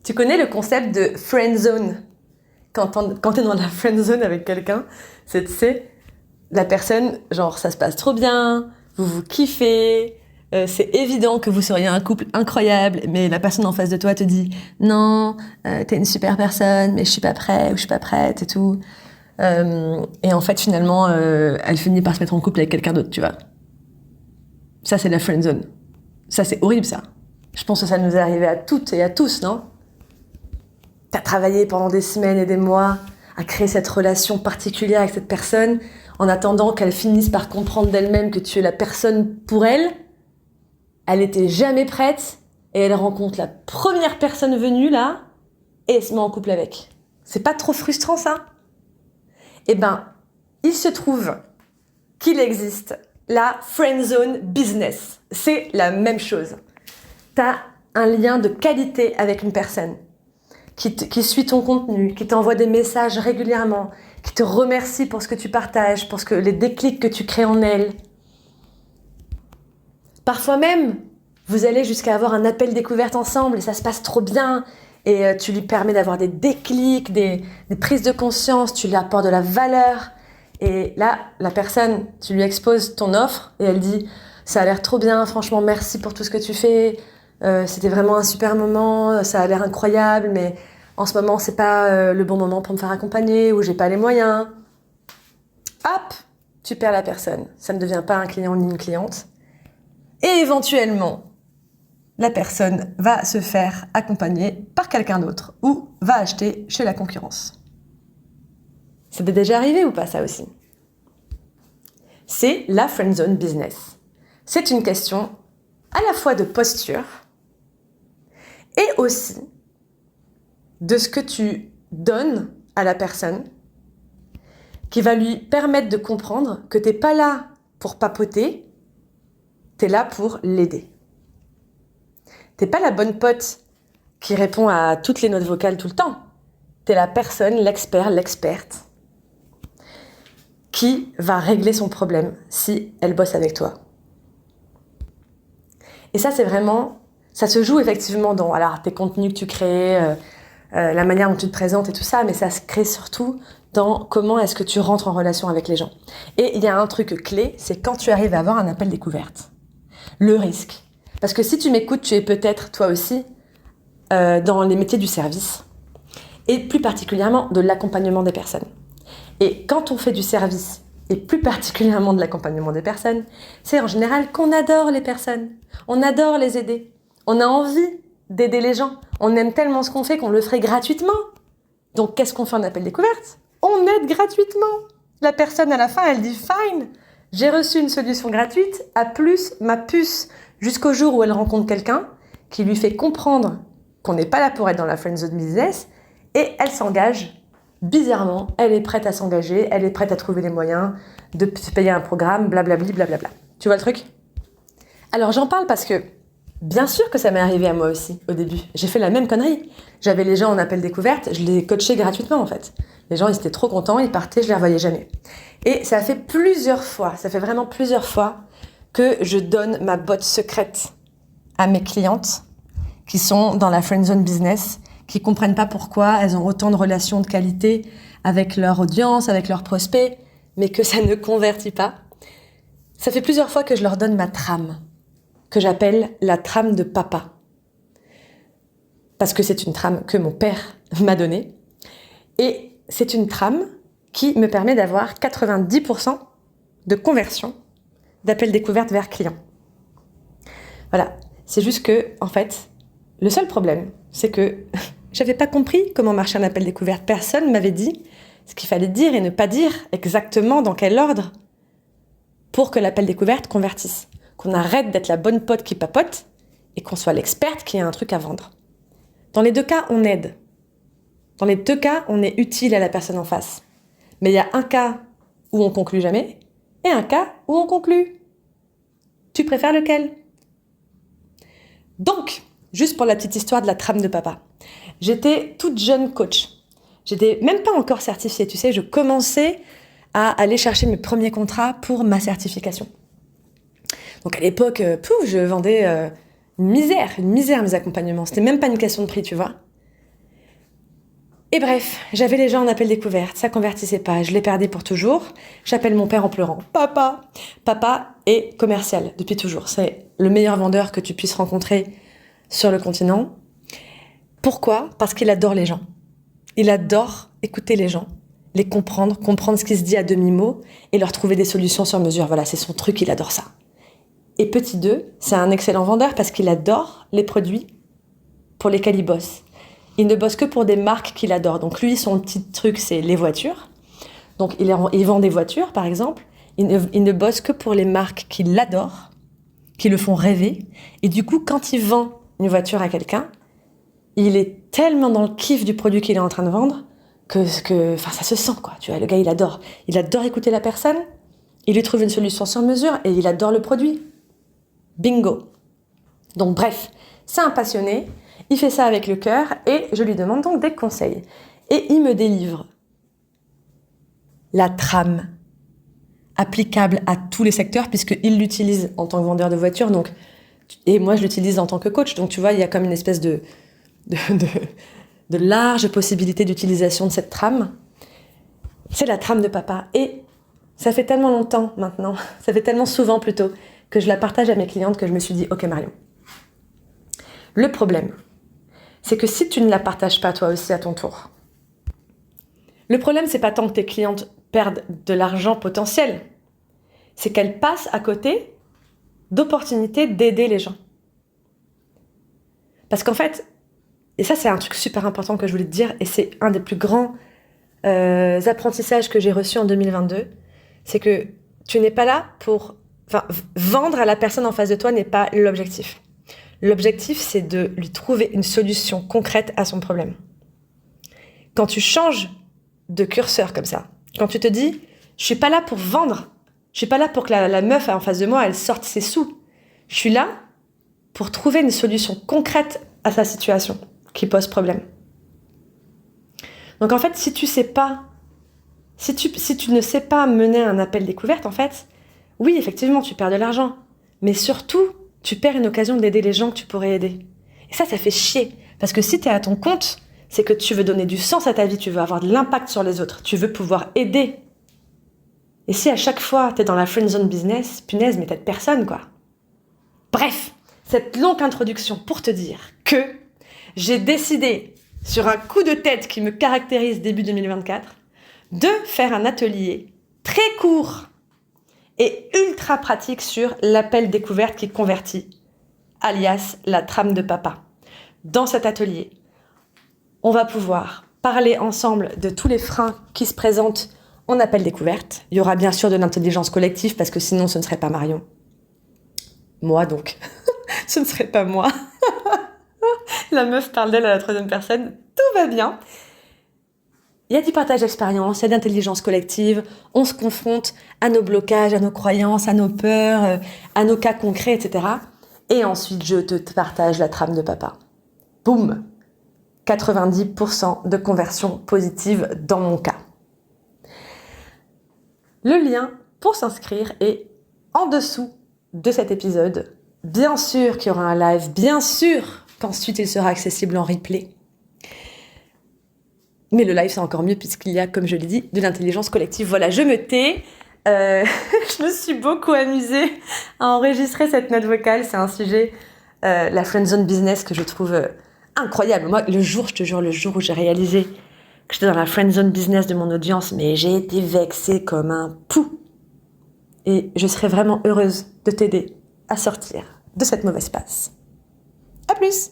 Tu connais le concept de friend zone? Quand t'es dans la friend zone avec quelqu'un, c'est, tu sais, la personne, genre, ça se passe trop bien, vous vous kiffez, c'est évident que vous seriez un couple incroyable, mais la personne en face de toi te dit non, t'es une super personne, mais je suis pas prêt ou je suis pas prête et tout. Et en fait, finalement, elle finit par se mettre en couple avec quelqu'un d'autre, tu vois. Ça, c'est la friend zone. Ça, c'est horrible, ça. Je pense que ça nous est arrivé à toutes et à tous, non? T'as travaillé pendant des semaines et des mois à créer cette relation particulière avec cette personne, en attendant qu'elle finisse par comprendre d'elle-même que tu es la personne pour elle. Elle était jamais prête, et elle rencontre la première personne venue, là, et elle se met en couple avec. C'est pas trop frustrant, ça? Eh ben, il se trouve qu'il existe la friendzone business. C'est la même chose. T'as un lien de qualité avec une personne qui suit ton contenu, qui t'envoie des messages régulièrement, qui te remercie pour ce que tu partages, pour les déclics que tu crées en elle. Parfois même, vous allez jusqu'à avoir un appel découverte ensemble et ça se passe trop bien et tu lui permets d'avoir des déclics, des prises de conscience, tu lui apportes de la valeur. Et là, la personne, tu lui exposes ton offre et elle dit « Ça a l'air trop bien, franchement, merci pour tout ce que tu fais. C'était vraiment un super moment, ça a l'air incroyable, mais en ce moment, c'est pas le bon moment pour me faire accompagner ou j'ai pas les moyens. » Hop, tu perds la personne. Ça ne devient pas un client ni une cliente. Et éventuellement, la personne va se faire accompagner par quelqu'un d'autre ou va acheter chez la concurrence. Ça t'est déjà arrivé ou pas, ça aussi? C'est la friendzone business. C'est une question à la fois de posture et aussi de ce que tu donnes à la personne qui va lui permettre de comprendre que t'es pas là pour papoter, t'es là pour l'aider. T'es pas la bonne pote qui répond à toutes les notes vocales tout le temps. T'es la personne, l'expert, l'experte qui va régler son problème si elle bosse avec toi. Et ça, c'est vraiment... Ça se joue effectivement dans tes contenus que tu crées, la manière dont tu te présentes et tout ça, mais ça se crée surtout dans comment est-ce que tu rentres en relation avec les gens. Et il y a un truc clé, c'est quand tu arrives à avoir un appel découverte. Le risque. Parce que si tu m'écoutes, tu es peut-être, toi aussi, dans les métiers du service. Et plus particulièrement de l'accompagnement des personnes. Et quand on fait du service, et plus particulièrement de l'accompagnement des personnes, c'est en général qu'on adore les personnes. On adore les aider. On a envie d'aider les gens. On aime tellement ce qu'on fait qu'on le ferait gratuitement. Donc qu'est-ce qu'on fait en appel découverte? On aide gratuitement. La personne à la fin, elle dit « Fine, j'ai reçu une solution gratuite, à plus ma puce » jusqu'au jour où elle rencontre quelqu'un qui lui fait comprendre qu'on n'est pas là pour être dans la friendzone business et elle s'engage. Bizarrement, elle est prête à s'engager, elle est prête à trouver les moyens de se payer un programme, blablabli, blablabla. Tu vois le truc? Alors j'en parle parce que, bien sûr que ça m'est arrivé à moi aussi, au début. J'ai fait la même connerie. J'avais les gens en appel découverte, je les coachais gratuitement en fait. Les gens, ils étaient trop contents, ils partaient, je les revoyais jamais. Et ça fait vraiment plusieurs fois que je donne ma botte secrète à mes clientes qui sont dans la friendzone business, qui comprennent pas pourquoi elles ont autant de relations de qualité avec leur audience, avec leurs prospects, mais que ça ne convertit pas. Ça fait plusieurs fois que je leur donne ma trame, que j'appelle la trame de papa. Parce que c'est une trame que mon père m'a donnée. Et c'est une trame qui me permet d'avoir 90% de conversion d'appel découverte vers client. Voilà. C'est juste que, en fait, le seul problème, c'est que j'avais pas compris comment marchait un appel découverte. Personne m'avait dit ce qu'il fallait dire et ne pas dire exactement dans quel ordre pour que l'appel découverte convertisse. Qu'on arrête d'être la bonne pote qui papote et qu'on soit l'experte qui a un truc à vendre. Dans les deux cas, on aide. Dans les deux cas, on est utile à la personne en face. Mais il y a un cas où on conclut jamais et un cas où on conclut. Tu préfères lequel? Donc, juste pour la petite histoire de la trame de papa. J'étais toute jeune coach. J'étais même pas encore certifiée, tu sais, je commençais à aller chercher mes premiers contrats pour ma certification. Donc à l'époque, je vendais une misère mes accompagnements. C'était même pas une question de prix, tu vois. Et bref, j'avais les gens en appel découverte, ça convertissait pas, je les perdais pour toujours. J'appelle mon père en pleurant. Papa! Papa est commercial depuis toujours. C'est le meilleur vendeur que tu puisses rencontrer sur le continent. Pourquoi? Parce qu'il adore les gens. Il adore écouter les gens, les comprendre ce qui se dit à demi-mot et leur trouver des solutions sur mesure. Voilà, c'est son truc, il adore ça. Et petit 2, c'est un excellent vendeur parce qu'il adore les produits pour lesquels il bosse. Il ne bosse que pour des marques qu'il adore. Donc lui, son petit truc, c'est les voitures. Donc il vend des voitures, par exemple. Il ne bosse que pour les marques qu'il adore, qui le font rêver. Et du coup, quand il vend une voiture à quelqu'un, il est tellement dans le kiff du produit qu'il est en train de vendre que ça se sent, quoi. Tu vois, le gars, il adore. Il adore écouter la personne. Il lui trouve une solution sur mesure et il adore le produit. Bingo. Donc bref, c'est un passionné. Il fait ça avec le cœur et je lui demande donc des conseils. Et il me délivre la trame applicable à tous les secteurs puisqu'il l'utilise en tant que vendeur de voitures. Donc, et moi, je l'utilise en tant que coach. Donc, tu vois, il y a comme une espèce de large possibilité d'utilisation de cette trame. C'est la trame de papa. Et ça fait tellement longtemps maintenant, ça fait tellement souvent plutôt, que je la partage à mes clientes que je me suis dit, ok Marion, le problème, c'est que si tu ne la partages pas toi aussi à ton tour, le problème, c'est pas tant que tes clientes perdent de l'argent potentiel, c'est qu'elles passent à côté d'opportunités d'aider les gens. Parce qu'en fait, et ça c'est un truc super important que je voulais te dire, et c'est un des plus grands apprentissages que j'ai reçus en 2022, c'est que tu n'es pas là pour... Enfin, vendre à la personne en face de toi n'est pas l'objectif. L'objectif, c'est de lui trouver une solution concrète à son problème. Quand tu changes de curseur comme ça, quand tu te dis, je suis pas là pour vendre, je suis pas là pour que la meuf en face de moi, elle sorte ses sous. Je suis là pour trouver une solution concrète à sa situation qui pose problème. Donc en fait, si tu ne sais pas mener un appel découverte, en fait, oui, effectivement, tu perds de l'argent, mais surtout, tu perds une occasion d'aider les gens que tu pourrais aider. Et ça fait chier. Parce que si tu es à ton compte, c'est que tu veux donner du sens à ta vie, tu veux avoir de l'impact sur les autres, tu veux pouvoir aider. Et si à chaque fois, tu es dans la friend zone business, punaise, mais t'aides personne, quoi. Bref, cette longue introduction pour te dire que j'ai décidé, sur un coup de tête qui me caractérise début 2024, de faire un atelier très court et ultra pratique sur l'appel découverte qui convertit, alias la trame de papa. Dans cet atelier, on va pouvoir parler ensemble de tous les freins qui se présentent en appel découverte. Il y aura bien sûr de l'intelligence collective parce que sinon ce ne serait pas Marion. Moi donc, ce ne serait pas moi. La meuf parle d'elle à la troisième personne, tout va bien. Il y a du partage d'expérience, il y a d'intelligence collective, on se confronte à nos blocages, à nos croyances, à nos peurs, à nos cas concrets, etc. Et ensuite, je te partage la trame de papa. Boum! 90% de conversion positive dans mon cas. Le lien pour s'inscrire est en dessous de cet épisode. Bien sûr qu'il y aura un live, bien sûr qu'ensuite il sera accessible en replay. Mais le live, c'est encore mieux puisqu'il y a, comme je l'ai dit, de l'intelligence collective. Voilà, je me tais. Je me suis beaucoup amusée à enregistrer cette note vocale. C'est un sujet, la friendzone business, que je trouve incroyable. Moi, je te jure, le jour où j'ai réalisé que j'étais dans la friendzone business de mon audience, mais j'ai été vexée comme un pou. Et je serais vraiment heureuse de t'aider à sortir de cette mauvaise passe. À plus!